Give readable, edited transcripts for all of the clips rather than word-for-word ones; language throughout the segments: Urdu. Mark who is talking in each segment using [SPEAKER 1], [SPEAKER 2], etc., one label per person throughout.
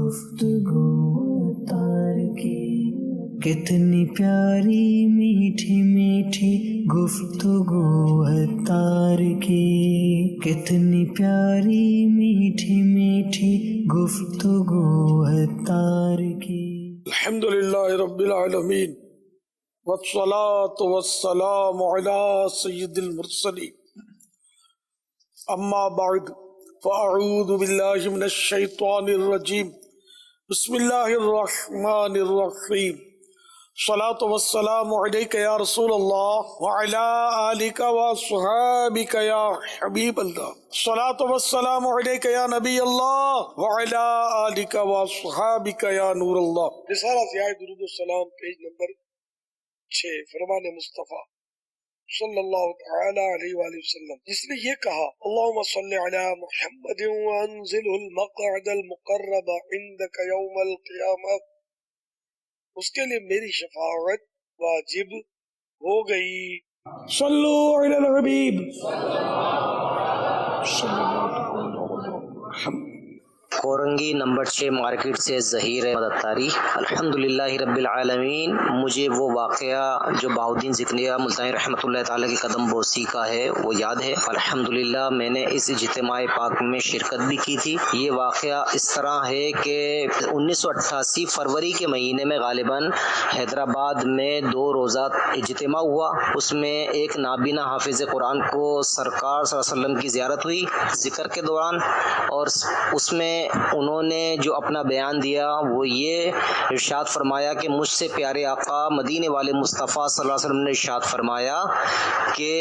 [SPEAKER 1] گفتگو تار کی، کتنی پیاری میٹھی میٹھی گفتگو تار کی، کتنی پیاری میٹھی میٹھی گفتگو تار کی۔
[SPEAKER 2] الحمدللہ رب العالمین والصلاة والسلام علی سید المرسلین، اما بعد فاعوذ باللہ من الشیطان الرجیم، بسم اللہ الرحمن الرحیم، صلاة والسلام علیک یا رسول اللہ وعلی آلک واصحابک یا حبیب اللہ، صلاة والسلام علیک یا نبی اللہ وعلی آلک واصحابک یا نور اللہ۔ رسالہ ضیاء درود السلام، پیج نمبر 6، فرمان مصطفیٰ صلی اللہ تعالی علیہ وآلہ وسلم، جس نے یہ کہا اللہم صلی علی محمد وانزلہ المقعد المقرب عندک یوم القیامہ، اس کے لیے میری شفاعت واجب ہو گئی۔ صلو علی الحبیب صلی اللہ علیہ وسلم۔
[SPEAKER 3] کورنگی نمبر 6 مارکیٹ سے ظہیر احمد اتاری۔ الحمدللہ رب العالمین، مجھے وہ واقعہ جو بہاؤالدین ذکریہ ملتانی رحمۃ اللہ تعالیٰ کی قدم بوسی کا ہے وہ یاد ہے۔ الحمدللہ میں نے اس اجتماع پاک میں شرکت بھی کی تھی۔ یہ واقعہ اس طرح ہے کہ 1988 فروری کے مہینے میں غالباً حیدرآباد میں 2 روزہ اجتماع ہوا۔ اس میں ایک نابینا حافظ قرآن کو سرکار صلی اللہ علیہ وسلم کی زیارت ہوئی ذکر کے دوران، اور اس میں انہوں نے جو اپنا بیان دیا وہ یہ ارشاد فرمایا کہ مجھ سے پیارے آقا مدینے والے مصطفیٰ صلی اللہ علیہ وسلم نے ارشاد فرمایا کہ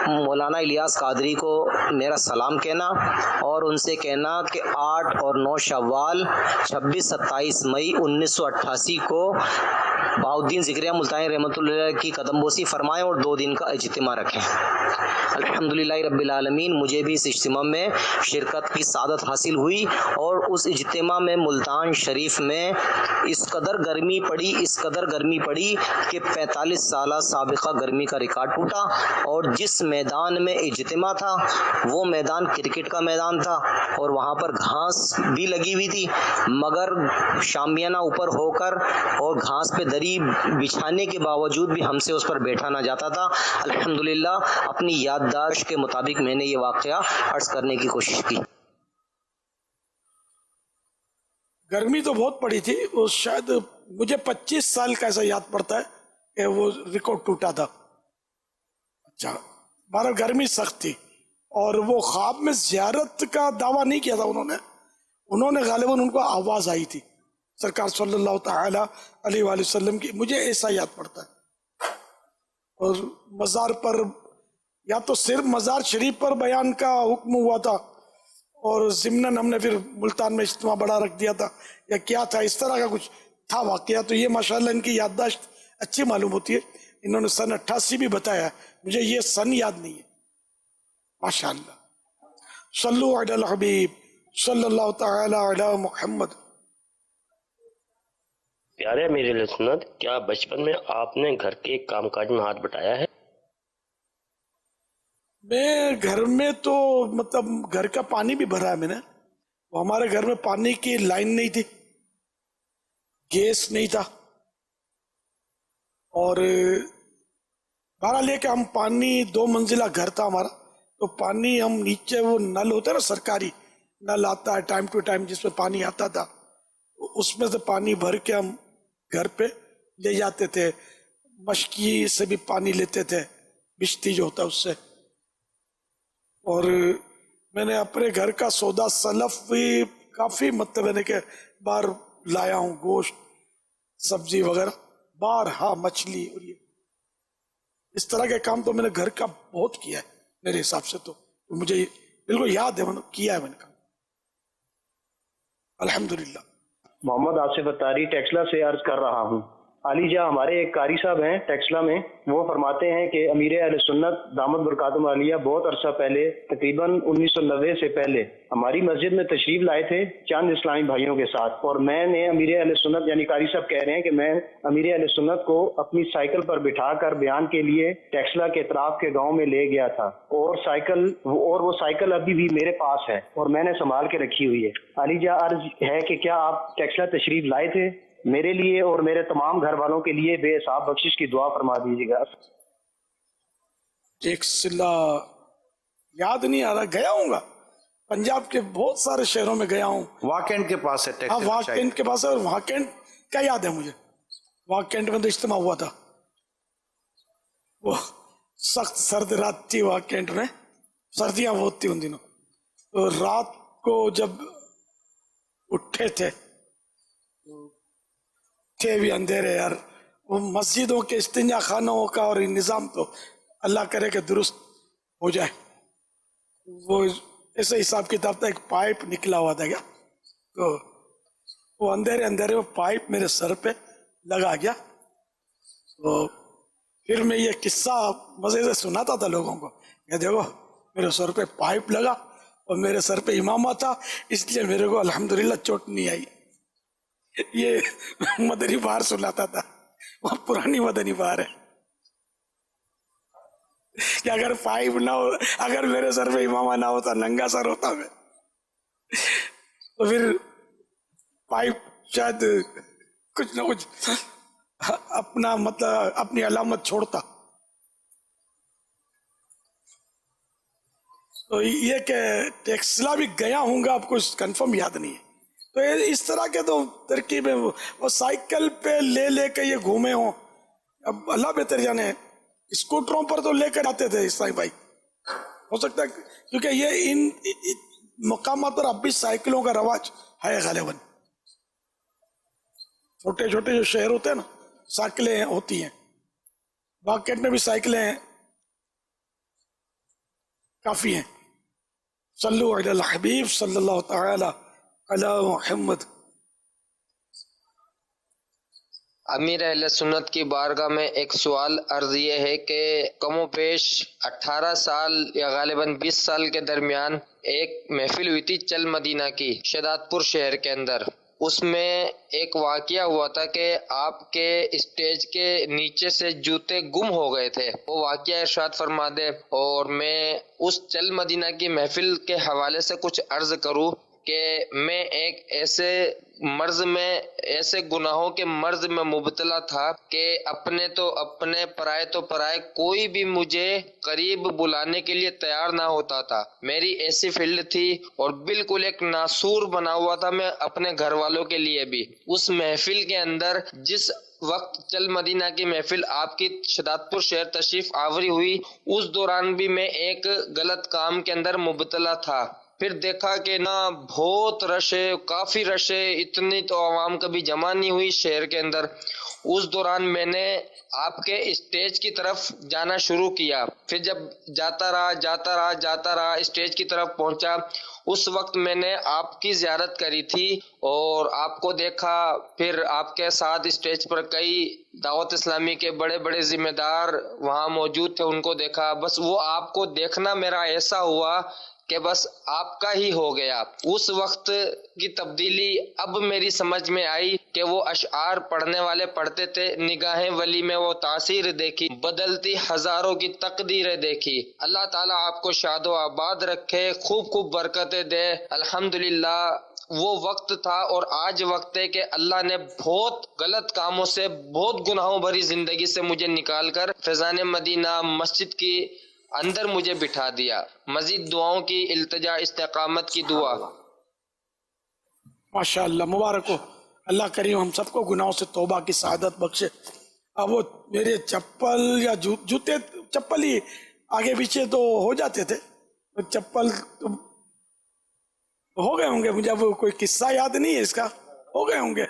[SPEAKER 3] مولانا الیاس قادری کو میرا سلام کہنا اور ان سے کہنا کہ 8 اور 9 شوال 26-27 مئی 1988 کو بہاؤالدین ذکریہ ملتانی رحمۃ اللہ کی قدم بوسی فرمائیں اور 2 دن کا اجتماع رکھیں۔ الحمدللہ رب العالمین، مجھے بھی اس اجتماع میں شرکت کی سعادت حاصل ہوئی، اور اس اجتماع میں ملتان شریف میں اس قدر گرمی پڑی کہ 45 سالہ سابقہ گرمی کا ریکارڈ ٹوٹا، اور جس میدان میں اجتماع تھا وہ میدان کرکٹ کا میدان تھا، اور وہاں پر گھاس بھی لگی ہوئی تھی، مگر شامیانہ اوپر ہو کر اور گھاس پہ دری بچھانے کے باوجود بھی ہم سے اس پر بیٹھا نہ جاتا تھا۔ الحمدللہ اپنی یادداشت کے مطابق میں نے یہ واقعہ عرض کرنے کی کوشش کی۔
[SPEAKER 2] گرمی تو بہت پڑی تھی، وہ شاید مجھے 25 سال کا ایسا یاد پڑتا ہے کہ وہ ریکارڈ ٹوٹا تھا۔ اچھا، بہرحال گرمی سخت تھی، اور وہ خواب میں زیارت کا دعویٰ نہیں کیا تھا انہوں نے غالباً ان کو آواز آئی تھی سرکار صلی اللہ تعالی علیہ وآلہ وسلم کی، مجھے ایسا یاد پڑتا ہے۔ اور مزار پر، یا تو صرف مزار شریف پر بیان کا حکم ہوا تھا اور ضمناً ہم نے پھر ملتان میں اجتماع بڑا رکھ دیا تھا، یا کیا تھا، اس طرح کا کچھ تھا واقعہ۔ تو یہ ماشاءاللہ ان کی یادداشت اچھی معلوم ہوتی ہے۔ انہوں نے سن 88 بھی بتایا، مجھے یہ سن یاد نہیں ہے۔ ماشاءاللہ، صلو علی الحبیب صلی اللہ تعالی علی محمد۔
[SPEAKER 4] پیارے امیر اہل سنت، کیا بچپن میں آپ نے گھر کے کام کاج میں ہاتھ بٹایا ہے؟
[SPEAKER 2] میں گھر میں تو مطلب گھر کا پانی بھی بھرا ہے میں نے۔ وہ ہمارے گھر میں پانی کی لائن نہیں تھی، گیس نہیں تھا، اور بہرحال یہ کہ ہم پانی 2 منزلہ گھر تھا ہمارا، تو پانی ہم نیچے وہ نل ہوتا ہے نا، سرکاری نل آتا ہے ٹائم ٹو ٹائم، جس میں پانی آتا تھا، اس میں سے پانی بھر کے ہم گھر پہ لے جاتے تھے۔ مشکی سے بھی پانی لیتے تھے، بشتی جو ہوتا ہے اس سے۔ اور میں نے اپنے گھر کا سودا سلف بھی کافی مطلب ہے کہ بار لایا ہوں، گوشت، سبزی وغیرہ، بارہا مچھلی، اور یہ اس طرح کے کام تو میں نے گھر کا بہت کیا ہے میرے حساب سے۔ تو مجھے بالکل یاد ہے، میں نے کیا ہے میں نے کام، الحمدللہ۔
[SPEAKER 5] محمد آصف اتاری ٹیکسلا سے عرض کر رہا ہوں، علی جا ہمارے ایک قاری صاحب ہیں ٹیکسلا میں، وہ فرماتے ہیں کہ امیر اہل سنت دامت برکاتہم عالیہ بہت عرصہ پہلے، تقریباً 1990 سے پہلے ہماری مسجد میں تشریف لائے تھے چند اسلامی بھائیوں کے ساتھ، اور میں نے امیر اہل سنت یعنی قاری صاحب کہہ رہے ہیں کہ میں امیر اہل سنت کو اپنی سائیکل پر بٹھا کر بیان کے لیے ٹیکسلا کے اطراف کے گاؤں میں لے گیا تھا، اور وہ سائیکل ابھی بھی میرے پاس ہے اور میں نے سنبھال کے رکھی ہوئی ہے۔ علی جا عرض ہے کہ کیا آپ ٹیکسلا تشریف لائے تھے؟ میرے لیے اور میرے تمام گھر والوں کے لیے بے حساب بخشش کی دعا فرما دیجیے گا۔
[SPEAKER 2] ٹیکسلا یاد نہیں آ رہا، گیا ہوں گا پنجاب کے بہت سارے شہروں میں گیا ہوں۔
[SPEAKER 6] واکنڈ کے پاس ہے
[SPEAKER 2] ہاں
[SPEAKER 6] ٹیکسلا
[SPEAKER 2] واکنڈ کے پاس ہے، اور واکنڈ کا یاد ہے مجھے، واکنڈ میں تو اجتماع ہوا تھا، وہ سخت سرد رات تھی واکنڈ میں، سردیاں بہت تھی ان دنوں، تو رات کو جب اٹھے تھے بھی اندھیرے یار، وہ مسجدوں کے استنجا خانوں کا اور نظام تو اللہ کرے کہ درست ہو جائے، وہ ایسے حساب کتاب تھا، ایک پائپ نکلا ہوا تھا کیا، تو وہ اندھیرے وہ پائپ میرے سر پہ لگا گیا، تو پھر میں یہ قصہ مزے سے سناتا تھا لوگوں کو کہ دیکھو میرے سر پہ پائپ لگا اور میرے سر پہ امامہ تھا، اس لیے میرے کو الحمدللہ چوٹ نہیں آئی۔ یہ مدنی بہار سناتا تھا، وہ پرانی مدنی بہار ہے کہ اگر پائپ نہ ہو، اگر میرے سر پہ امامہ نہ ہوتا، ننگا سر ہوتا میں، تو پھر پائپ شاید کچھ نہ کچھ اپنا مطلب اپنی علامت چھوڑتا۔ تو یہ کہ ٹیکسلا بھی گیا ہوں گا، آپ کو کنفرم یاد نہیں ہے، تو اس طرح کے تو ترکیبیں، وہ سائیکل پہ لے کے یہ گھومے ہوں، اب اللہ بہتر جانے، اسکوٹروں پر تو لے کر آتے تھے اسلامی بھائی، ہو سکتا ہے کیونکہ یہ ان مقامات پر اب بھی سائیکلوں کا رواج ہے غالباً، چھوٹے چھوٹے جو شہر ہوتے ہیں نا سائیکلیں ہوتی ہیں، باکٹ میں بھی سائیکلیں کافی ہیں۔ صلو علی الحبیب صلی اللہ تعالی علی محمد۔
[SPEAKER 7] امیر اہل سنت کی بارگاہ میں ایک سوال عرض یہ ہے کہ کم و بیش 18 سال یا غالباً 20 سال کے درمیان ایک محفل ہوئی تھی چل مدینہ کی شہداد پور شہر کے اندر، اس میں ایک واقعہ ہوا تھا کہ آپ کے اسٹیج کے نیچے سے جوتے گم ہو گئے تھے، وہ واقعہ ارشاد فرما دے، اور میں اس چل مدینہ کی محفل کے حوالے سے کچھ عرض کروں کہ میں ایک ایسے مرض میں، ایسے گناہوں کے مرض میں مبتلا تھا کہ اپنے تو اپنے، پرائے تو پرائے، کوئی بھی مجھے قریب بلانے کے لیے تیار نہ ہوتا تھا۔ میری ایسی فیلڈ تھی اور بالکل ایک ناسور بنا ہوا تھا میں اپنے گھر والوں کے لیے بھی۔ اس محفل کے اندر جس وقت چل مدینہ کی محفل آپ کی شہداد پور شہر تشریف آوری ہوئی، اس دوران بھی میں ایک غلط کام کے اندر مبتلا تھا۔ پھر دیکھا کہ نہ بہت رش ہے، کافی رش ہے، اتنی تو عوام کبھی جمع نہیں ہوئی شہر کے اندر۔ اس دوران میں نے آپ کے اسٹیج کی طرف جانا شروع کیا، پھر جب جاتا رہا اسٹیج کی طرف پہنچا، اس وقت میں نے آپ کی زیارت کری تھی اور آپ کو دیکھا، پھر آپ کے ساتھ اسٹیج پر کئی دعوت اسلامی کے بڑے بڑے ذمہ دار وہاں موجود تھے، ان کو دیکھا، بس وہ آپ کو دیکھنا میرا ایسا ہوا کہ بس آپ کا ہی ہو گیا۔ اس وقت کی تبدیلی اب میری سمجھ میں آئی کہ وہ اشعار پڑھنے والے پڑھتے تھے، نگاہیں ولی میں وہ تاثیر دیکھی، بدلتی ہزاروں کی تقدیریں دیکھی۔ اللہ تعالیٰ آپ کو شاد و آباد رکھے، خوب خوب برکتیں دے۔ الحمدللہ وہ وقت تھا اور آج وقت ہے کہ اللہ نے بہت غلط کاموں سے، بہت گناہوں بھری زندگی سے مجھے نکال کر فیضان مدینہ مسجد کی اندر مجھے بٹھا دیا۔ مزید دعاؤں کی التجا، استقامت کی دعا۔
[SPEAKER 2] ماشاءاللہ، مبارک ہو، اللہ کریم ہم سب کو گناہوں سے توبہ کی سعادت بخشے۔ اب وہ میرے چپل یا جوتے، چپل ہی آگے پیچھے تو ہو جاتے تھے، چپل تو ہو گئے ہوں گے، مجھے اب کوئی قصہ یاد نہیں ہے اس کا، ہو گئے ہوں گے۔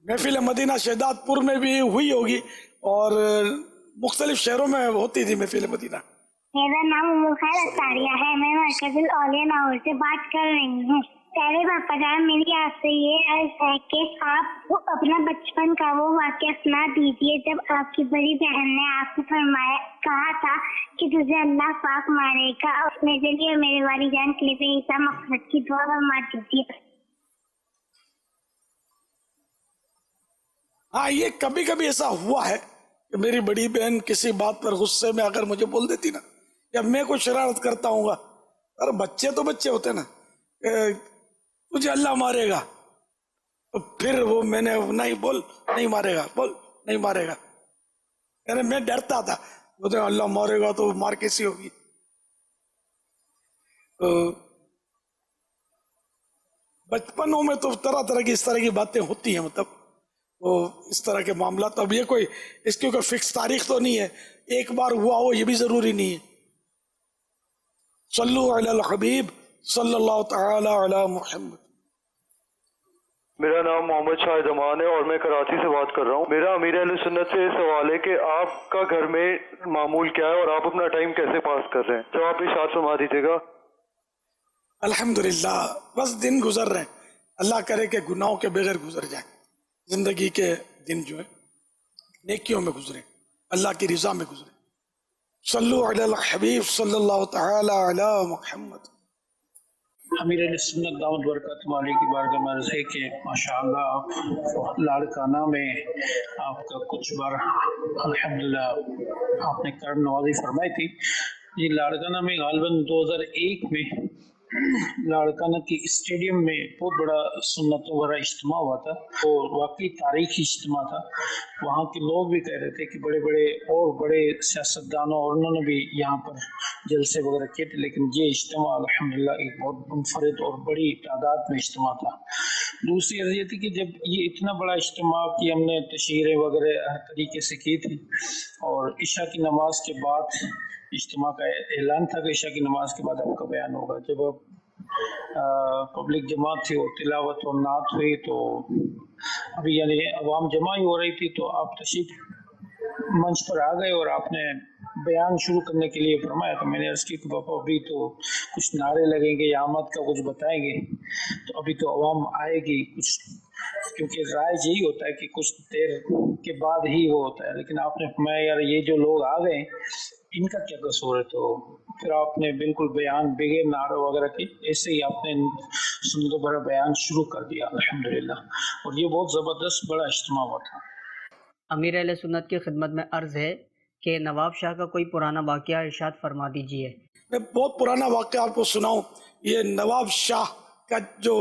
[SPEAKER 2] محفل مدینہ شہداد پور میں بھی ہوئی ہوگی اور مختلف شہروں میں ہوتی تھی محفل مدینہ۔
[SPEAKER 8] میرا نام خیر اطاریہ ہے، میں مرکز الاولیاء لاہور سے بات کر رہی ہوں۔
[SPEAKER 6] پہلے پاپا جان میری آپ سے یہ عرض ہے کہ آپ اپنا بچپن کا وہ واقعہ سنا دیجیے جب آپ کی بڑی بہن نے آپ سے کہا تھا کہ تجھے اللہ پاک مارے گا، اور میرے لیے اور میرے والدین کے لیے عیسیٰ مغفرت کی دعا فرما دیجیے۔
[SPEAKER 2] ہاں، یہ کبھی کبھی ایسا ہوا ہے کہ میری بڑی بہن کسی بات پر غصے میں اگر مجھے بول دیتی نا، یا میں کوئی شرارت کرتا ہوں گا، ارے بچے تو بچے ہوتے نا، تجھے اللہ مارے گا، تو پھر وہ میں نے نہیں بول نہیں مارے گا، بول نہیں مارے گا، یعنی میں ڈرتا تھا بولتے اللہ مارے گا تو مار کیسی ہوگی۔ تو بچپنوں میں تو طرح طرح کی اس طرح کی باتیں ہوتی ہیں، مطلب وہ اس طرح کے معاملات۔ اب یہ کوئی اس کی کوئی فکس تاریخ تو نہیں ہے، ایک بار ہوا ہو یہ بھی ضروری نہیں ہے۔ صلو علی الحبیب صلی اللہ تعالی علی محمد۔
[SPEAKER 8] میرا نام محمد شاہ زمان ہے اور میں کراچی سے بات کر رہا ہوں۔ میرا امیر اہل سنت سے سوال ہے کہ آپ کا گھر میں معمول کیا ہے اور آپ اپنا ٹائم کیسے پاس کر رہے ہیں؟ جو آپ ارشاد فرما دیجیے گا۔
[SPEAKER 2] الحمدللہ، بس دن گزر رہے ہیں، اللہ کرے کہ گناہوں کے بغیر گزر جائیں، زندگی کے دن جو ہیں نیکیوں میں گزریں، اللہ کی رضا میں گزریں۔ صلو علی الحبیب صلی اللہ تعالی علی محمد۔
[SPEAKER 9] امیر علیہ سنت دعوت برکات والی کی بارگاہ میں عرض ہے کہ ماشاءاللہ آپ لاڑکانہ میں آپ کا کچھ بار الحمدللہ آپ نے کرم نوازی فرمائی تھی۔ یہ لاڑکانہ میں غالباً 2001 میں لاڑکانہ کی اسٹیڈیم میں بہت بڑا سنتوں بھرا اجتماع ہوا تھا، اور واقعی تاریخی اجتماع تھا۔ وہاں کے لوگ بھی کہہ رہے تھے کہ بڑے بڑے اور بڑے سیاستدانوں اور انہوں نے بھی یہاں پر جلسے وغیرہ کیے تھے، لیکن یہ اجتماع الحمدللہ ایک بہت منفرد اور بڑی تعداد میں اجتماع تھا۔ دوسری عرض یہ تھی کہ جب یہ اتنا بڑا اجتماع کی ہم نے تشہیریں وغیرہ ہر طریقے سے کی تھی، اور عشاء کی نماز کے بعد اجتماع کا اعلان تھا کہ عشاء کی نماز کے بعد آپ کا بیان ہوگا۔ جب اب پبلک جماعت تھی اور تلاوت اور نعت ہوئی تو ابھی یعنی عوام جمع ہی ہو رہی تھی، تو آپ تشریف منچ پر آ گئے اور آپ نے بیان شروع کرنے کے لیے فرمایا۔ تو میں نے عرض کی کہ پاپا ابھی تو کچھ نعرے لگیں گے یا آمد کا کچھ بتائیں گے، تو ابھی تو عوام آئے گی کچھ، کیونکہ رائج یہی ہوتا ہے کہ کچھ دیر کے بعد ہی وہ ہوتا ہے۔ لیکن آپ نے فرمایا یار یہ جو لوگ آ گئے ان کا کیا قصور ہے؟ تو پھر آپ نے بالکل بیان بغیر نعرہ وغیرہ کی ایسے ہی آپ نے سنتوں بھرا بیان شروع کر دیا الحمدللہ، اور یہ بہت زبردست بڑا اجتماع ہوا تھا۔
[SPEAKER 10] امیر اہل سنت کی خدمت میں عرض ہے کہ نواب شاہ کا کوئی پرانا واقعہ ارشاد فرما دیجیے۔
[SPEAKER 2] میں بہت پرانا واقعہ آپ کو سناؤں۔ یہ نواب شاہ کا جو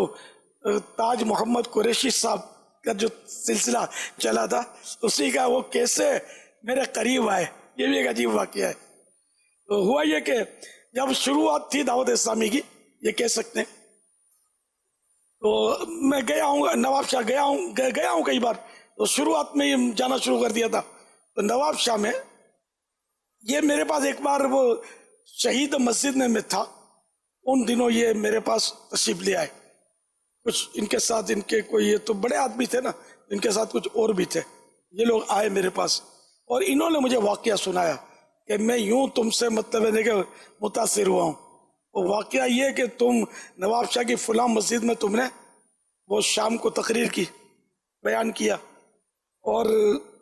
[SPEAKER 2] تاج محمد قریشی صاحب کا جو سلسلہ چلا تھا، اسی کا وہ کیسے میرے قریب آئے، یہ بھی ایک عجیب واقعہ ہے۔ تو ہوا یہ کہ جب شروعات تھی دعوت اسلامی کی، یہ کہہ سکتے ہیں، تو میں گیا ہوں نواب شاہ گیا ہوں کئی بار، تو شروعات میں یہ جانا شروع کر دیا تھا۔ تو نواب شاہ میں یہ میرے پاس ایک بار وہ شہید مسجد میں تھا، ان دنوں یہ میرے پاس تشریف لے آئے، کچھ ان کے ساتھ ان کے کوئی یہ تو بڑے آدمی تھے نا، ان کے ساتھ کچھ اور بھی تھے، یہ لوگ آئے میرے پاس اور انہوں نے مجھے واقعہ سنایا کہ میں یوں تم سے مطلب ہے کہ متاثر ہوا ہوں۔ وہ واقعہ یہ کہ تم نواب شاہ کی فلاں مسجد میں تم نے وہ شام کو تقریر کی، بیان کیا، اور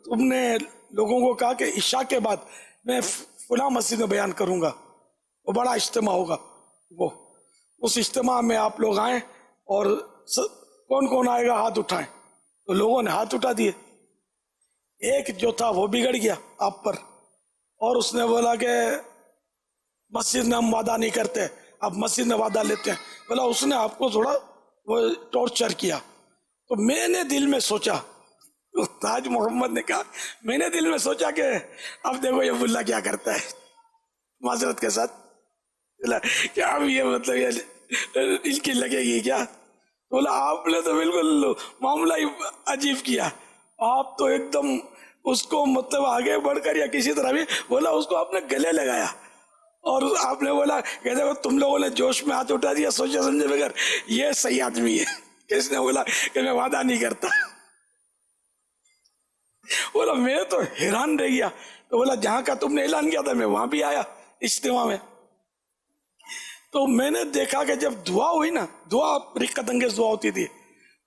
[SPEAKER 2] تم نے لوگوں کو کہا کہ عشاء کے بعد میں فلاں مسجد میں بیان کروں گا، وہ بڑا اجتماع ہوگا۔ وہ اس اجتماع میں آپ لوگ آئیں اور کون کون آئے گا ہاتھ اٹھائیں۔ تو لوگوں نے ہاتھ اٹھا دیے، ایک جو تھا وہ بگڑ گیا آپ پر، اور اس نے بولا کہ مسجد میں ہم وعدہ نہیں کرتے، اب مسجد میں وعدہ لیتے ہیں۔ بولا اس نے آپ کو تھوڑا وہ ٹارچر کیا۔ تو میں نے دل میں سوچا، تاج محمد نے کہا، میں نے دل میں سوچا کہ اب دیکھو یہ ملا کیا کرتا ہے، معذرت کے ساتھ، کیا اب یہ مطلب دل کی لگے گی کیا؟ بولا آپ نے تو بالکل معاملہ ہی عجیب کیا، آپ تو ایک دم اس کو مطلب آگے بڑھ کر یا کسی طرح بھی بولا اس کو آپ نے گلے لگایا، اور آپ نے بولا کہ دیکھو تم لوگوں نے جوش میں ہاتھ اٹھا دیا سوچے سمجھے بغیر، یہ صحیح آدمی ہے کہ اس نے بولا کہ میں وعدہ نہیں کرتا۔ بولا میں تو حیران رہ گیا، تو بولا جہاں کا تم نے اعلان کیا تھا میں وہاں بھی آیا اجتماع میں۔ تو میں نے دیکھا کہ جب دعا ہوئی نا, دعا رقت انگیز دعا ہوتی تھی,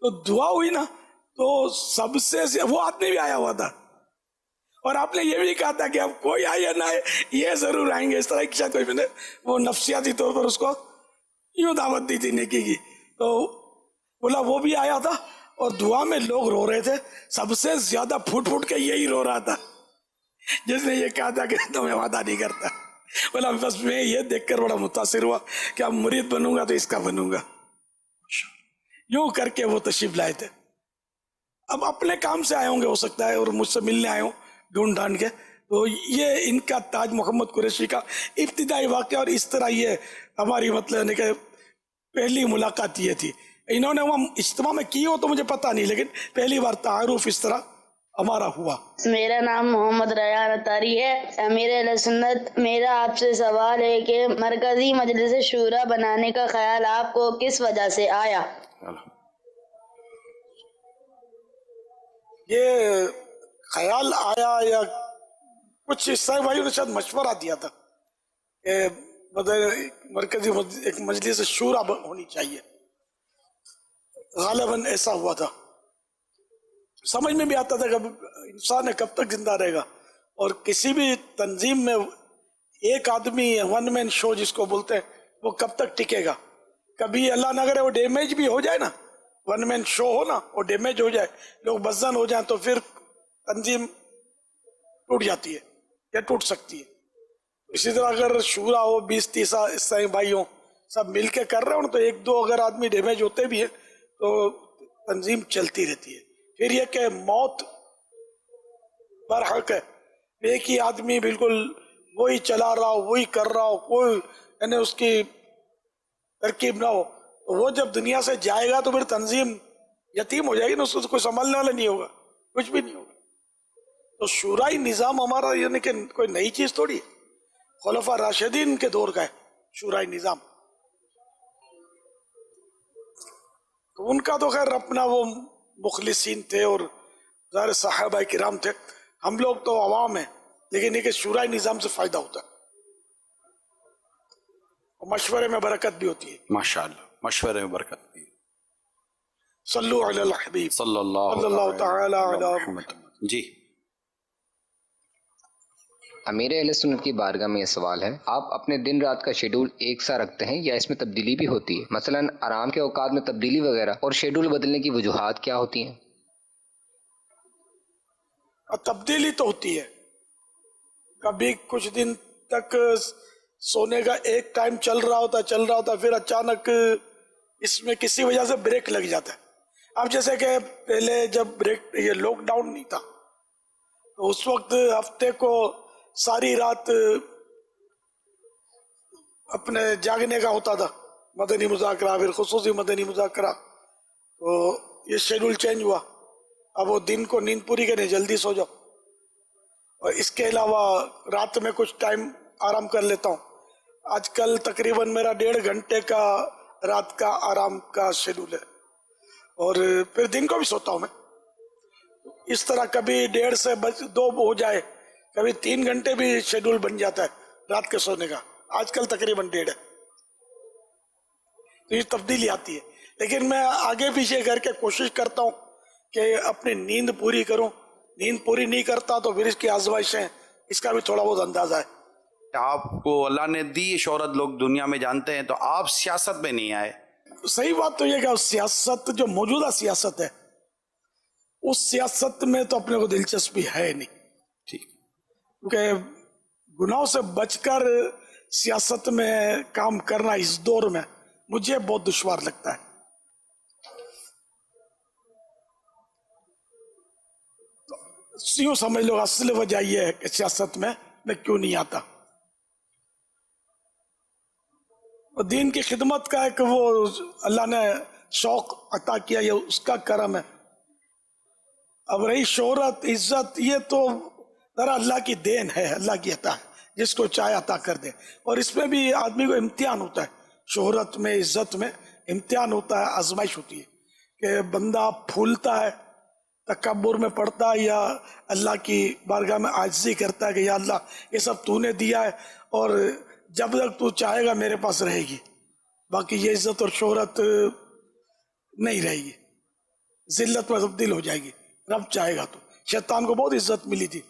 [SPEAKER 2] تو دعا ہوئی نا تو سب سے وہ آدمی بھی آیا ہوا تھا, اور آپ نے یہ بھی کہا تھا کہ اب کوئی آئے یا نہ آئے یہ ضرور آئیں گے, اس طرح کی شاید کوئی, میں نے وہ نفسیاتی طور پر اس کو یوں دعوت دی تھی نیکی کی. تو بولا وہ بھی آیا تھا اور دعا میں لوگ رو رہے تھے, سب سے زیادہ پھوٹ پھوٹ کے یہی رو رہا تھا جس نے یہ کہا تھا کہ تو میں وعدہ نہیں کرتا. بولا بس میں یہ دیکھ کر بڑا متاثر ہوا کہ اب مرید بنوں گا تو اس کا بنوں گا. یوں کر کے وہ تشریف لائے تھے. اب اپنے کام سے آئے ہوں گے ہو سکتا ہے, اور مجھ سے ملنے آئے ہوں ڈھونڈ ڈھانڈ کے. تو یہ ان کا تاج محمد قریشی کا ابتدائی واقعہ, اور اس طرح یہ ہماری مطلب کہ پہلی ملاقات یہ تھی. انہوں نے وہ اجتماع میں کی ہو تو مجھے پتہ نہیں, لیکن پہلی بار تعارف اس طرح ہمارا ہوا.
[SPEAKER 11] میرا نام محمد ریان اتاری ہے. امیر اہل سنت, میرا آپ سے سوال ہے کہ مرکزی مجلس شورا بنانے کا خیال آپ کو کس وجہ سے آیا؟
[SPEAKER 2] یہ خیال آیا یا کچھ عیسائی بھائیوں نے شاید مشورہ دیا تھا کہ مرکزی ایک مجلس شورا ہونی چاہیے, غالباً ایسا ہوا تھا. سمجھ میں بھی آتا تھا کہ انسان کب تک زندہ رہے گا, اور کسی بھی تنظیم میں ایک آدمی ون مین شو جس کو بولتے ہیں وہ کب تک ٹکے گا. کبھی اللہ نہ کرے وہ ڈیمیج بھی ہو جائے نا, ون مین شو ہو نا, وہ ڈیمیج ہو جائے, لوگ بزن ہو جائیں تو پھر تنظیم ٹوٹ جاتی ہے یا ٹوٹ سکتی ہے. اسی طرح اگر شورا ہو 20-30 عیسائی بھائی ہوں سب مل کے کر رہے ہوں تو 1-2 اگر آدمی ڈیمیج ہوتے بھی ہیں تو تنظیم چلتی رہتی ہے. پھر یہ کہ موت برحق ہے, ایک ہی آدمی بالکل وہی چلا رہا ہو, وہی کر رہا ہو, کوئی یعنی اس کی ترکیب نہ ہو, تو وہ جب دنیا سے جائے گا تو پھر تنظیم یتیم ہو جائے گی نا, اس کو کوئی سنبھالنے والا نہیں ہوگا, کچھ بھی نہیں ہوگا. تو شورائی نظام ہمارا یعنی کہ کوئی نئی چیز تھوڑی ہے, خلفاء راشدین کے دور کا ہے شورائی نظام. تو ان کا تو خیر اپنا وہ مخلصین تھے اور ظاہر صحابہ کرام تھے, ہم لوگ تو عوام ہیں, لیکن یہ کہ شورائی نظام سے فائدہ ہوتا ہے, مشورے میں برکت بھی ہوتی ہے.
[SPEAKER 12] ماشاءاللہ, مشورے میں برکت بھی.
[SPEAKER 2] صلو علی الحبیب
[SPEAKER 12] صلی اللہ
[SPEAKER 2] تعالی علی محمد.
[SPEAKER 12] جی
[SPEAKER 13] امیر اہل سنت کی بارگاہ میں یہ سوال ہے, آپ اپنے دن رات کا شیڈول ایک سا رکھتے ہیں یا اس میں تبدیلی بھی ہوتی ہے؟ مثلا آرام کے اوقات میں تبدیلی وغیرہ, اور شیڈول بدلنے کی وجوہات کیا ہوتی ہیں؟
[SPEAKER 2] تبدیلی تو ہوتی ہے, کبھی کچھ دن تک سونے کا ایک ٹائم چل رہا ہوتا پھر اچانک اس میں کسی وجہ سے بریک لگ جاتا ہے. اب جیسے کہ پہلے جب بریک یہ لاک ڈاؤن نہیں تھا تو اس وقت ہفتے کو ساری رات اپنے جاگنے کا ہوتا تھا, مدنی مذاکرہ, پھر خصوصی مدنی مذاکرہ, تو یہ شیڈول چینج ہوا. اب وہ دن کو نیند پوری کریں, جلدی سو جاؤ, اور اس کے علاوہ رات میں کچھ ٹائم آرام کر لیتا ہوں. آج کل تقریباً میرا 1.5 گھنٹے کا رات کا آرام کا شیڈول ہے, اور پھر دن کو بھی سوتا ہوں میں. اس طرح کبھی 1.5 سے 2 ہو جائے, کبھی 3 گھنٹے بھی شیڈول بن جاتا ہے رات کے سونے کا. آج کل تقریباً 1.5 ہے, تو یہ تبدیلی آتی ہے. لیکن میں آگے پیچھے کر کے کوشش کرتا ہوں کہ اپنی نیند پوری کروں. نیند پوری نہیں کرتا تو پھر اس کی آزمائشیں, اس کا بھی تھوڑا بہت اندازہ ہے.
[SPEAKER 12] آپ کو اللہ نے دی شہرت, لوگ دنیا میں جانتے ہیں, تو آپ سیاست میں نہیں آئے.
[SPEAKER 2] صحیح بات تو یہ کہ سیاست جو موجودہ سیاست ہے اس سیاست میں تو اپنے کو دلچسپی ہے نہیں,
[SPEAKER 12] ٹھیک,
[SPEAKER 2] کیونکہ گناہوں سے بچ کر سیاست میں کام کرنا اس دور میں مجھے بہت دشوار لگتا ہے. یوں سمجھ لو اصل وجہ یہ ہے کہ سیاست میں کیوں نہیں آتا. اور دین کی خدمت کا ایک وہ اللہ نے شوق عطا کیا, یہ اس کا کرم ہے. اب رہی شہرت, عزت, یہ تو ذرا اللہ کی دین ہے, اللہ کی عطا ہے, جس کو چاہے عطا کر دے. اور اس میں بھی آدمی کو امتحان ہوتا ہے, شہرت میں عزت میں امتحان ہوتا ہے, آزمائش ہوتی ہے کہ بندہ پھولتا ہے, تکبر میں پڑتا ہے, یا اللہ کی بارگاہ میں عاجزی کرتا ہے کہ یا اللہ یہ سب تو نے دیا ہے اور جب تک تو چاہے گا میرے پاس رہے گی. باقی یہ عزت اور شہرت نہیں رہے گی، ذلت میں تبدیل ہو جائے گی. رب چاہے گا تو. شیطان کو بہت عزت ملی تھی،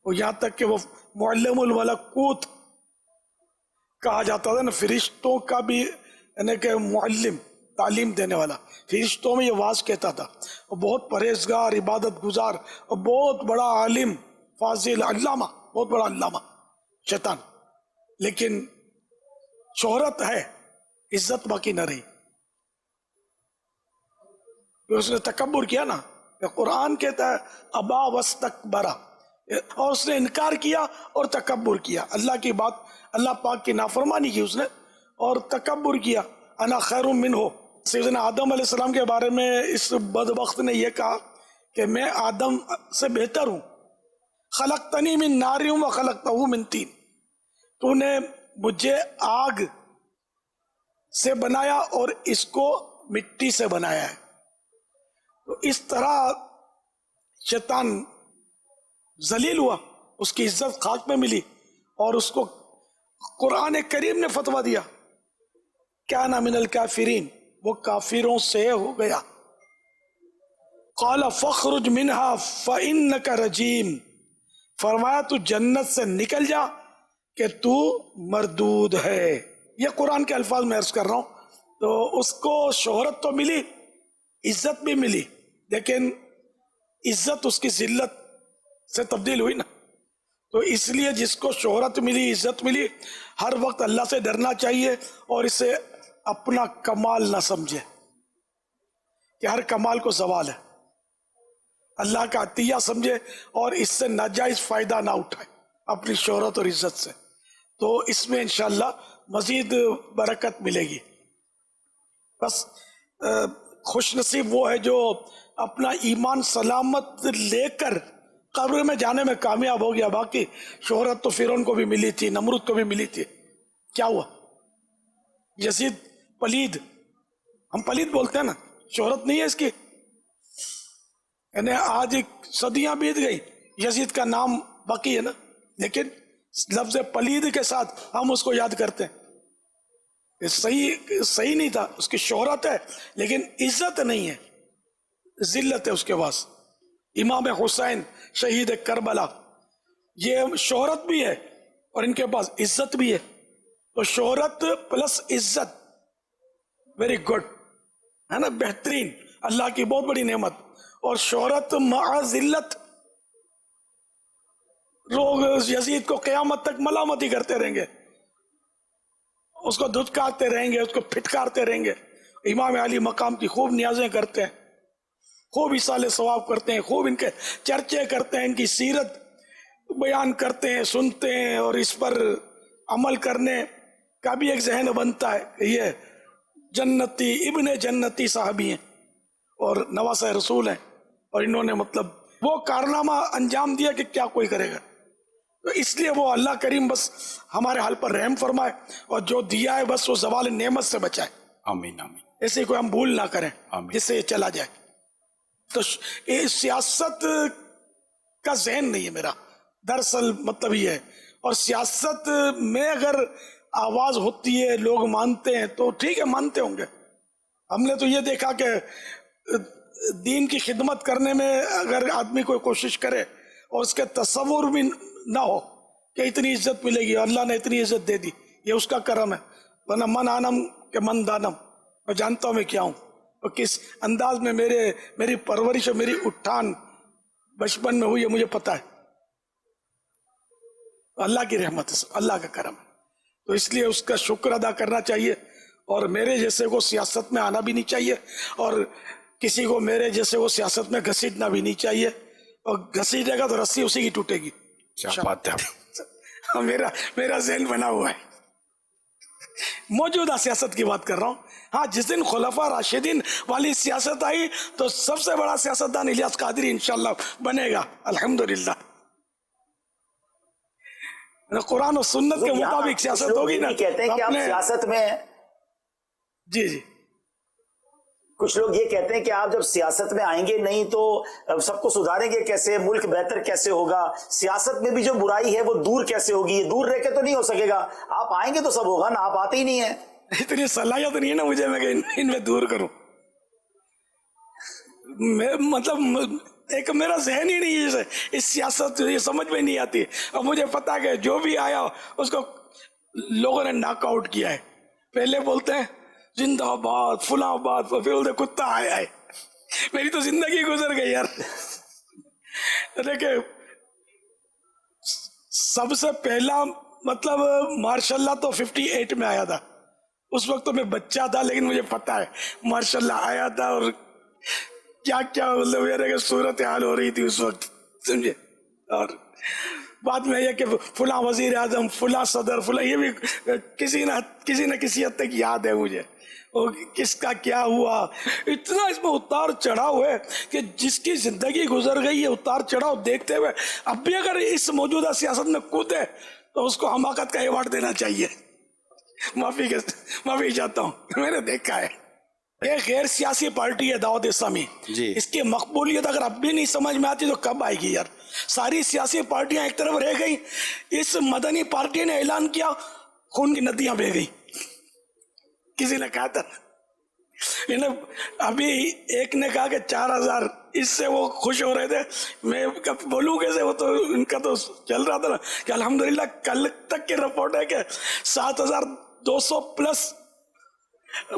[SPEAKER 2] اور یہاں تک کہ وہ معلم الملکوت کہا جاتا تھا نا، فرشتوں کا بھی یعنی کہ معلم، تعلیم دینے والا. فرشتوں میں یہ واز کہتا تھا. اور بہت پرہیزگار، عبادت گزار، اور بہت بڑا عالم، فاضل، علامہ، بہت بڑا علامہ شیطان. لیکن شہرت ہے، عزت باقی نہ رہی. اس نے تکبر کیا نا، قرآن کہتا ہے ابا واستکبرا، اور اس نے انکار کیا اور تکبر کیا. اللہ کی بات، اللہ پاک کی نافرمانی کی اس نے اور تکبر کیا. انا خیر منہ، سیدنا آدم علیہ السلام کے بارے میں اس بدبخت نے یہ کہا کہ میں آدم سے بہتر ہوں. خلقتنی من نار و خلقتہ من طین، تو نے مجھے آگ سے بنایا اور اس کو مٹی سے بنایا ہے. تو اس طرح شیطان ذلیل ہوا، اس کی عزت خاک میں ملی، اور اس کو قرآن کریم نے فتویٰ دیا کان من الکافرین، وہ کافروں سے ہو گیا. قال فاخرج منها فإنك رجیم، فرمایا تو جنت سے نکل جا کہ تو مردود ہے. یہ قرآن کے الفاظ میں عرض کر رہا ہوں. تو اس کو شہرت تو ملی، عزت بھی ملی، لیکن عزت اس کی ذلت سے تبدیل ہوئی نا. تو اس لیے جس کو شہرت ملی، عزت ملی، ہر وقت اللہ سے ڈرنا چاہیے اور اسے اپنا کمال نہ سمجھے کہ ہر کمال کو زوال ہے. اللہ کا عطیہ سمجھے اور اس سے ناجائز فائدہ نہ اٹھائے اپنی شہرت اور عزت سے. تو اس میں انشاءاللہ مزید برکت ملے گی. بس خوش نصیب وہ ہے جو اپنا ایمان سلامت لے کر قبر میں جانے میں کامیاب ہو گیا. باقی شہرت تو فرعون کو بھی ملی تھی، نمرود کو بھی ملی تھی. کیا ہوا؟ یزید پلید، ہم پلید بولتے ہیں نا، شہرت نہیں ہے اس کی. یعنی آج صدیاں بیت گئی، یزید کا نام باقی ہے نا، لیکن لفظ پلید کے ساتھ ہم اس کو یاد کرتے ہیں. صحیح نہیں تھا. اس کی شہرت ہے لیکن عزت نہیں ہے، ذلت ہے اس کے پاس. امام حسین شہید کربلا، یہ شہرت بھی ہے اور ان کے پاس عزت بھی ہے. تو شہرت پلس عزت ویری گڈ ہے نا، بہترین، اللہ کی بہت بڑی نعمت. اور شہرت مع ذلت، لوگ یزید کو قیامت تک ملامتی کرتے رہیں گے، اس کو دھتکارتے رہیں گے، اس کو پھٹکارتے رہیں گے. امام علی مقام کی خوب نیازیں کرتے ہیں، خوب ایصال ثواب کرتے ہیں، خوب ان کے چرچے کرتے ہیں، ان کی سیرت بیان کرتے ہیں، سنتے ہیں، اور اس پر عمل کرنے کا بھی ایک ذہن بنتا ہے کہ یہ جنتی، ابن جنتی صحابی ہیں اور نواسہ رسول ہیں، اور انہوں نے مطلب وہ کارنامہ انجام دیا کہ کیا کوئی کرے گا. تو اس لیے وہ اللہ کریم بس ہمارے حال پر رحم فرمائے، اور جو دیا ہے بس وہ زوال نعمت سے بچائے.
[SPEAKER 12] آمین آمین.
[SPEAKER 2] ایسے کوئی ہم بھول نہ کریں جس سے یہ چلا جائے. تو سیاست کا ذہن نہیں ہے میرا، دراصل مطلب یہ ہے. اور سیاست میں اگر آواز ہوتی ہے، لوگ مانتے ہیں تو ٹھیک ہے، مانتے ہوں گے. ہم نے تو یہ دیکھا کہ دین کی خدمت کرنے میں اگر آدمی کوئی کوشش کرے اور اس کے تصور بھی نہ ہو کہ اتنی عزت ملے گی، اللہ نے اتنی عزت دے دی، یہ اس کا کرم ہے. ورنہ من آنم کہ من دانم، میں جانتا ہوں میں کیا ہوں اور کس انداز میں میری پرورش اور میری اٹھان بچپن میں ہوئی ہے، مجھے پتا ہے. اللہ کی رحمت ہے، اللہ کا کرم ہے. تو اس لیے اس کا شکر ادا کرنا چاہیے، اور میرے جیسے کو سیاست میں آنا بھی نہیں چاہیے، اور کسی کو میرے جیسے وہ سیاست میں گھسیٹنا بھی نہیں چاہیے. اور گھسیٹے گا تو رسی اسی کی ٹوٹے گی. میرا ذہن بنا ہوا ہے. موجودہ سیاست کی بات کر رہا ہوں. ہاں، جس دن خلفاء راشدین والی سیاست آئی تو سب سے بڑا سیاستدان الیاس قادری انشاءاللہ بنے گا الحمدللہ. قرآن و سنت کے مطابق سیاست ہوگی نا.
[SPEAKER 14] کہتے ہیں کہ آپ سیاست میں،
[SPEAKER 2] جی
[SPEAKER 14] کچھ لوگ یہ کہتے ہیں کہ آپ جب سیاست میں آئیں گے نہیں تو سب کو سدھاریں گے کیسے، ملک بہتر کیسے ہوگا، سیاست میں بھی جو برائی ہے وہ دور کیسے ہوگی، یہ دور رہ کے تو نہیں ہو سکے گا، آپ آئیں گے تو سب ہوگا نا، آپ آتے ہی نہیں ہیں.
[SPEAKER 2] اتنی صلاحیت نہیں ہے نا مجھے میں کہ ان میں دور کروں. مطلب ایک میرا ذہن ہی نہیں ہے اس سیاست یہ سمجھ میں نہیں آتی. اور مجھے پتا کہ جو بھی آیا اس کو لوگوں نے ناک آؤٹ کیا ہے. پہلے بولتے ہیں زندہ آباد فلاں آباد, پھر بولتے کتا آیا ہے. میری تو زندگی گزر گئی یار. دیکھیں سب سے پہلا مطلب ماشاء اللہ تو 58 میں آیا تھا. اس وقت تو میں بچہ تھا, لیکن مجھے پتا ہے ماشاء اللہ آیا تھا. اور کیا کیا مطلب میرے صورت حال ہو رہی تھی اس وقت, سمجھے. اور بعد میں یہ کہ فلاں وزیر اعظم فلاں صدر فلاں, یہ بھی کسی نہ کسی حد تک یاد ہے مجھے. اور کس کا کیا ہوا, اتنا اس میں اتار چڑھاؤ ہے کہ جس کی زندگی گزر گئی ہے اتار چڑھاؤ دیکھتے ہوئے اب بھی اگر اس موجودہ سیاست میں کودے تو اس کو حماقت کا ایوارڈ دینا چاہیے. معافی چاہتا ہوں, میں نے دیکھا ہے. یہ غیر سیاسی پارٹی ہے دعوت اسلامی, اس کی مقبولیت اگر اب بھی نہیں سمجھ میں آتی تو کب آئے گی یار. ساری سیاسی پارٹیاں ایک طرف رہ گئی, اس مدنی پارٹی نے اعلان کیا خون کی ندیاں بہہ گئی. کسی نے کہا تھا ابھی ایک نے کہا کہ 4000, اس سے وہ خوش ہو رہے تھے. میں بولوں کیسے, وہ تو ان کا تو چل رہا تھا نا کہ الحمدللہ کل تک کی رپورٹ ہے کہ 7200 پلس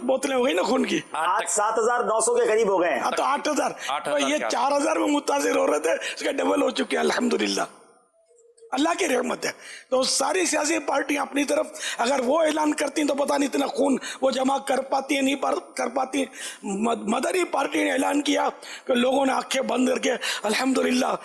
[SPEAKER 2] بوتلیں ہو گئی نا خون کی.
[SPEAKER 14] آج 7900 کے قریب ہو گئے ہیں.
[SPEAKER 2] ہاں تو 8000, یہ 4000 میں متاثر ہو رہے تھے, اس کا ڈبل ہو چکے ہیں الحمدللہ. اللہ کی رحمت ہے. تو ساری سیاسی پارٹیاں اپنی طرف اگر وہ اعلان کرتی ہیں تو پتہ نہیں اتنا خون وہ جمع کر پاتی ہیں نہیں کر پاتی. مدنی پارٹی نے اعلان کیا کہ لوگوں نے آنکھیں بند کر کے الحمدللہ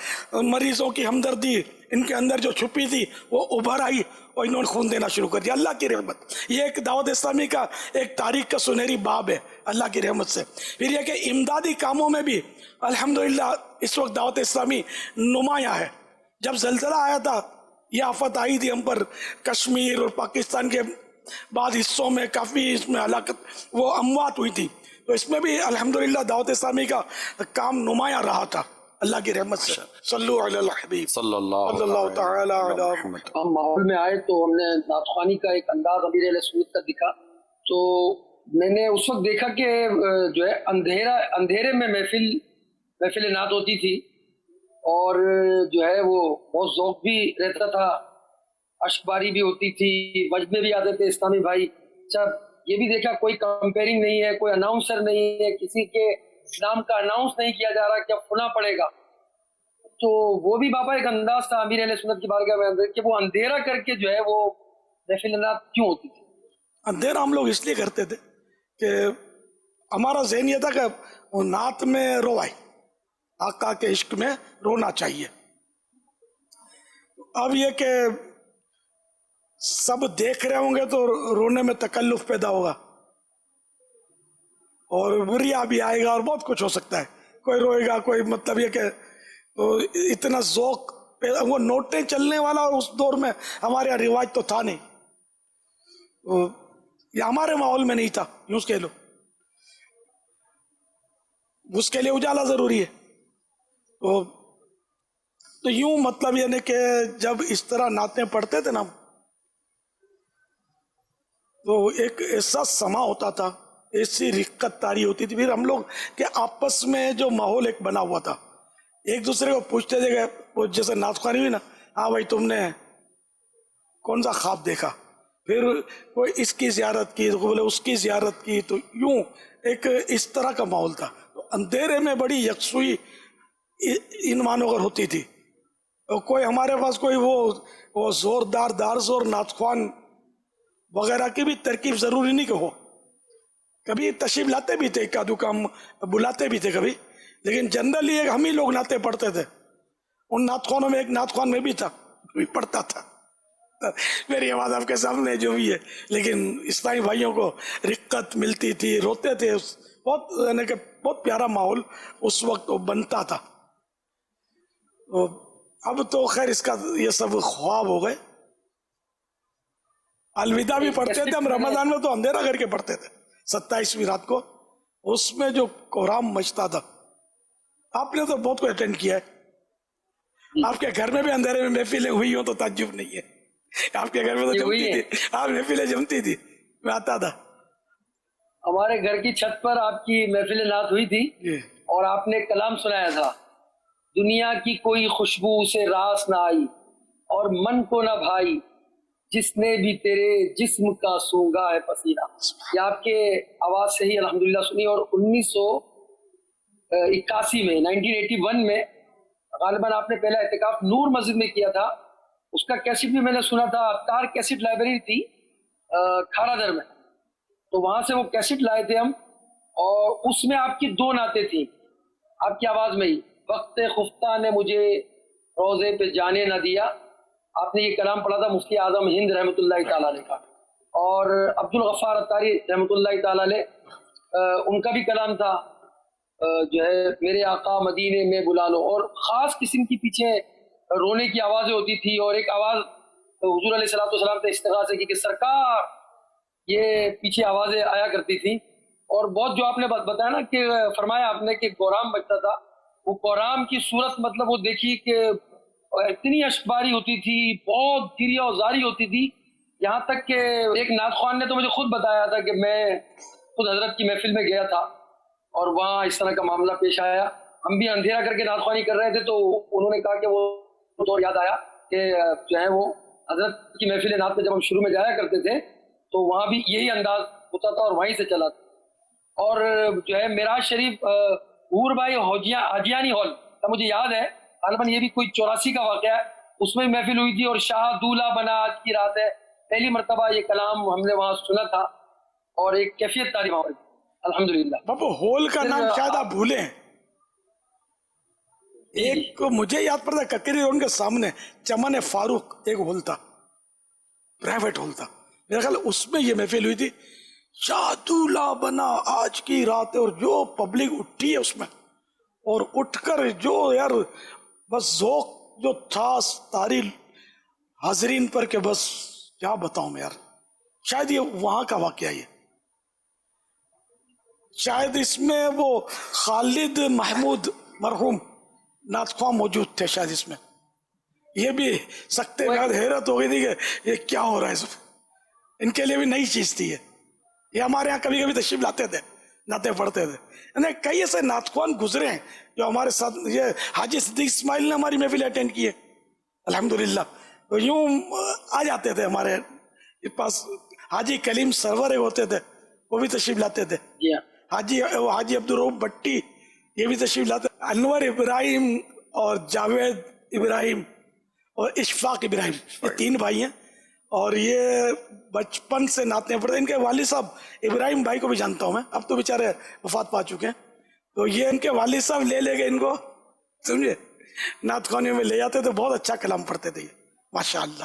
[SPEAKER 2] مریضوں کی ہمدردی ان کے اندر جو چھپی تھی وہ ابھر آئی اور انہوں نے خون دینا شروع کر دیا. اللہ کی رحمت, یہ ایک دعوت اسلامی کا ایک تاریخ کا سنہری باب ہے اللہ کی رحمت سے. پھر یہ کہ امدادی کاموں میں بھی الحمدللہ اس وقت دعوت اسلامی نمایاں ہے. جب زلزلہ آیا تھا, یہ آفت آئی تھی ہم پر, کشمیر اور پاکستان کے بعض حصوں میں کافی اس میں ہلاکت وہ اموات ہوئی تھی, تو اس میں بھی الحمدللہ دعوت اسلامی کا کام نمایاں رہا تھا اللہ کی رحمت سے. صلو علی الحبیب
[SPEAKER 12] صلی اللہ
[SPEAKER 2] تعالی علی محمد.
[SPEAKER 15] ہم ماحول میں آئے تو ہم نے نعت خوانی کا ایک انداز امیر اہل سنت کا دکھا, تو میں نے اس وقت دیکھا کہ جو ہے اندھیرے میں محفل نعت ہوتی تھی, اور جو ہے وہ بہت ذوق بھی رہتا تھا, اشک باری بھی ہوتی تھی, مجمع بھی آتے تھے اسلامی بھائی. جب یہ بھی دیکھا کوئی کمپیئرنگ نہیں ہے, کوئی اناؤنسر نہیں ہے, کسی کے نام کا اناؤنس نہیں کیا جا رہا کہ اب فلاں پڑے گا. تو وہ بھی بابا ایک انداز تھا امیر اہل سنت کی بارگاہ میں کہ وہ اندھیرا کر کے جو ہے وہ محفل نعت کیوں ہوتی تھی.
[SPEAKER 2] اندھیرا ہم لوگ اس لیے کرتے تھے کہ ہمارا ذہن یہ تھا کہ وہ نعت میں روائے, آقا کے عشق میں رونا چاہیے. اب یہ کہ سب دیکھ رہے ہوں گے تو رونے میں تکلف پیدا ہوگا, اور ریا بھی آئے گا, اور بہت کچھ ہو سکتا ہے. کوئی روئے گا, کوئی مطلب یہ کہ تو اتنا ذوق وہ نوٹیں چلنے والا اس دور میں ہمارے یہاں رواج تو تھا نہیں, یہ ہمارے ماحول میں نہیں تھا یوں کہہ لو. اس کے لیے اجالا ضروری ہے. تو یوں مطلب یہ نہیں کہ جب اس طرح نعتیں پڑھتے تھے نا تو ایک ایسا سما ہوتا تھا, ایسی رقت طاری ہوتی تھی. پھر ہم لوگ کہ آپس میں جو ماحول ایک بنا ہوا تھا, ایک دوسرے کو پوچھتے تھے کہ وہ جیسے نعت خوانی ہوئی نا, ہاں بھائی تم نے کون سا خواب دیکھا, پھر کوئی اس کی زیارت کی تو بولے اس کی زیارت کی. تو یوں ایک اس طرح کا ماحول تھا. تو اندھیرے میں بڑی یکسوئی ان معنوں پر ہوتی تھی. کوئی ہمارے پاس کوئی وہ زوردار دار زور نعت خوان وغیرہ کی بھی ترکیب ضروری نہیں کہ ہو. کبھی تشریف لاتے بھی تھے, کا کام بلاتے بھی تھے کبھی, لیکن جنرلی ایک ہم ہی لوگ نعتیں پڑھتے تھے. ان نعت خوانوں میں ایک نعت خوان میں بھی تھا, پڑھتا تھا. میری آواز آپ کے سامنے جو بھی ہے, لیکن اسلامی بھائیوں کو رقت ملتی تھی, روتے تھے. بہت یعنی کہ بہت پیارا ماحول اس وقت بنتا تھا. اب تو خیر اس کا یہ سب خواب ہو گئے. الوداع بھی پڑھتے تھے ہم رمضان میں, تو اندھیرا کر کے پڑھتے تھے 27ویں رات کو. اس میں جو کوہرام مچتا تھا, آپ نے تو بہت کوئی اٹینڈ کیا ہے. آپ کے گھر میں بھی اندھیرے میں محفلیں ہوئی ہوں تو تعجب نہیں ہے. آپ کے گھر میں تو جمتی تھی, آپ محفلیں جمتی تھی, میں آتا تھا.
[SPEAKER 15] ہمارے گھر کی چھت پر آپ کی محفل نعت ہوئی تھی اور آپ نے کلام سنایا تھا، دنیا کی کوئی خوشبو اسے راس نہ آئی اور من کو نہ بھائی، جس نے بھی تیرے جسم کا سونگا ہے پسینہ. یہ آپ کے آواز سے ہی الحمدللہ سنی. اور 1981 میں 1981 میں غالباً آپ نے پہلا اعتکاف نور مسجد میں کیا تھا. اس کا کیسٹ بھی میں نے سنا تھا. ابتار کیسٹ لائبریری تھی کھارا در میں، تو وہاں سے وہ کیسٹ لائے تھے ہم، اور اس میں آپ کی 2 نعتیں تھیں آپ کی آواز میں ہی. وقت خفتہ نے مجھے روزے پہ جانے نہ دیا، آپ نے یہ کلام پڑھا تھا مفتی اعظم ہند رحمۃ اللہ تعالیٰ علیہ کا. اور عبد الغفار اتاری رحمۃ اللہ تعالیٰ علیہ ان کا بھی کلام تھا جو ہے میرے آقا مدینے میں بلا لو. اور خاص قسم کی پیچھے رونے کی آوازیں ہوتی تھی، اور ایک آواز حضور علیہ الصلوۃ والسلام سے استغاثے کی کہ سرکار، یہ پیچھے آوازیں آیا کرتی تھی. اور بہت جو آپ نے بتایا نا کہ فرمایا آپ نے کہ گورام بجتا تھا، وہ گورام کی صورت مطلب وہ دیکھی کہ اتنی اشکباری ہوتی تھی، بہت گریہ و زاری ہوتی تھی، یہاں تک کہ ایک نعت خوان نے تو مجھے خود بتایا تھا کہ میں خود حضرت کی محفل میں گیا تھا اور وہاں اس طرح کا معاملہ پیش آیا. ہم بھی اندھیرا کر کے نعت خوانی کر رہے تھے تو انہوں نے کہا کہ وہ دور یاد آیا کہ جو ہے وہ حضرت کی محفل نعت میں جب ہم شروع میں جایا کرتے تھے تو وہاں بھی یہی انداز ہوتا تھا اور وہیں سے چلا تھا. اور جو ہے معراج شریف حور بھائی حاجیانی ہال کا مجھے یاد ہے، غالباً یہ بھی کوئی 84 کا واقعہ ہے، اس میں محفل ہوئی تھی اور شاہ دولہ بنا آج کی رات ہے. پہلی مرتبہ یہ کلام ہم نے وہاں سنا تھا اور ایک کیفیت تاری وہاں الحمدللہ.
[SPEAKER 2] بابو ہول کا نام شاید آپ بھولے ہیں. ایک مجھے یاد پڑتا ہے ککری روڈ کے سامنے چمن فاروق ایک ہول تھا، پرائیویٹ ہول تھا میرا خیال، اس میں یہ محفل ہوئی تھی شاہ دولہ بنا آج کی رات. اور جو پبلک اٹھی ہے اس میں، اور اٹھ کر جو یار بس ذوق جو تھا ساری حاضرین پر کہ بس کیا بتاؤں میں یار. شاید یہ وہاں کا واقعہ ہے، شاید اس میں وہ خالد محمود مرحوم نعت خواہ موجود تھے شاید اس میں. یہ بھی سکتے بعد حیرت ہو گئی تھی کہ یہ کیا ہو رہا ہے سب. ان کے لیے بھی نئی چیز تھی یہ ہمارے یہاں کبھی کبھی تشریف لاتے تھے، نعتیں پڑھتے تھے. کئی ایسے نعت خوان گزرے ہیں جو ہمارے ساتھ، یہ حاجی صدیق اسماعیل نے ہماری محفل اٹینڈ کی ہے الحمدللہ. تو یوں آ جاتے تھے ہمارے پاس. حاجی کلیم سرور ہوتے تھے، وہ بھی تشریف لاتے تھے. حاجی عبدالرؤف بٹی یہ بھی تشریف لاتے. انور ابراہیم اور جاوید ابراہیم اور اشفاق ابراہیم، یہ 3 بھائی ہیں اور یہ بچپن سے نعتیں پڑھتے. ان کے والد صاحب ابراہیم بھائی کو بھی جانتا ہوں میں، اب تو بیچارے وفات پا چکے ہیں. تو یہ ان کے والد صاحب لے کے ان کو سمجھے نعت خوانی میں لے جاتے تھے. بہت اچھا کلام پڑھتے تھے یہ ماشاء اللہ.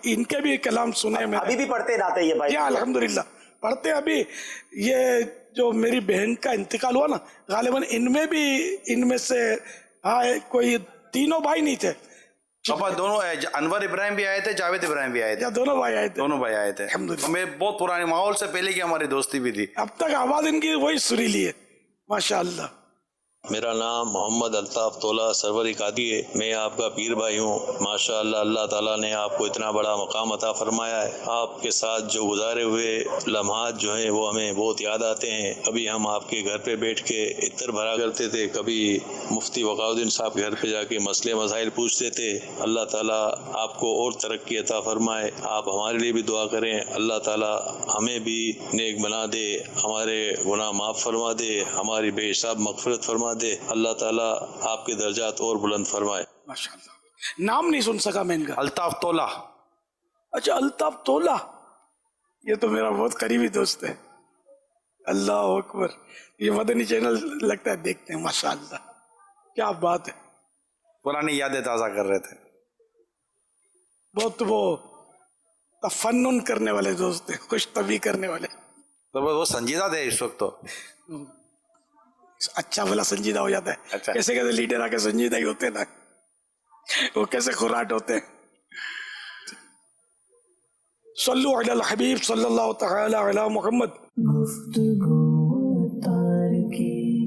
[SPEAKER 2] ان کے بھی کلام سنے میں
[SPEAKER 14] ابھی بھی پڑھتے نعتیں یہ بھائی؟
[SPEAKER 2] الحمدللہ پڑھتے. ابھی یہ جو میری بہن کا انتقال ہوا نا، غالباً ان میں سے کوئی 3 بھائی نہیں تھے.
[SPEAKER 12] پاپا دونوں انور ابراہیم بھی آئے تھے، جاوید ابراہیم بھی آئے تھے.
[SPEAKER 2] دونوں بھائی آئے تھے.
[SPEAKER 12] ہمیں بہت پرانے ماحول سے پہلے کی ہماری دوستی بھی تھی.
[SPEAKER 2] اب تک آواز ان کی وہی سریلی ہے ماشاء اللہ.
[SPEAKER 16] میرا نام محمد الطاف طولہ سروری قادی ہے. میں آپ کا پیر بھائی ہوں. ماشاء اللہ اللہ تعالیٰ نے آپ کو اتنا بڑا مقام عطا فرمایا ہے. آپ کے ساتھ جو گزارے ہوئے لمحات جو ہیں وہ ہمیں بہت یاد آتے ہیں. کبھی ہم آپ کے گھر پہ بیٹھ کے عطر بھرا کرتے تھے، کبھی مفتی وقار الدین صاحب کے گھر پہ جا کے مسئلے مسائل پوچھتے تھے. اللہ تعالیٰ آپ کو اور ترقی عطا فرمائے. آپ ہمارے لیے بھی دعا کریں، اللہ تعالیٰ ہمیں بھی نیک بنا دے، ہمارے گناہ معاف فرما دے، ہماری بے حساب مغفرت فرما دے. اللہ تعالیٰ آپ کے درجات اور بلند فرمائے.
[SPEAKER 2] ماشاءاللہ. نام نہیں سن سکا میں ان کا.
[SPEAKER 12] الطاف طولہ.
[SPEAKER 2] اچھا الطاف طولہ، یہ تو میرا بہت قریبی دوست ہے. اللہ اکبر. یہ مدنی چینل لگتا ہے دیکھتے ہیں ماشاءاللہ. کیا بات ہے.
[SPEAKER 12] پرانی یادیں تازہ کر رہے تھے.
[SPEAKER 2] بہت وہ تفنن کرنے والے دوست ہیں، خوش طبعی کرنے والے.
[SPEAKER 12] تو وہ سنجیدہ تھے اس وقت. تو
[SPEAKER 2] اچھا بھلا سنجیدہ ہو جاتا ہے. کیسے کیسے لیڈر آ کے سنجیدہ ہی ہوتے نا، وہ کیسے خراٹ ہوتے ہیں. صلو علی الحبیب صلی اللہ تعالی علی محمد.
[SPEAKER 1] گفتگو تار کی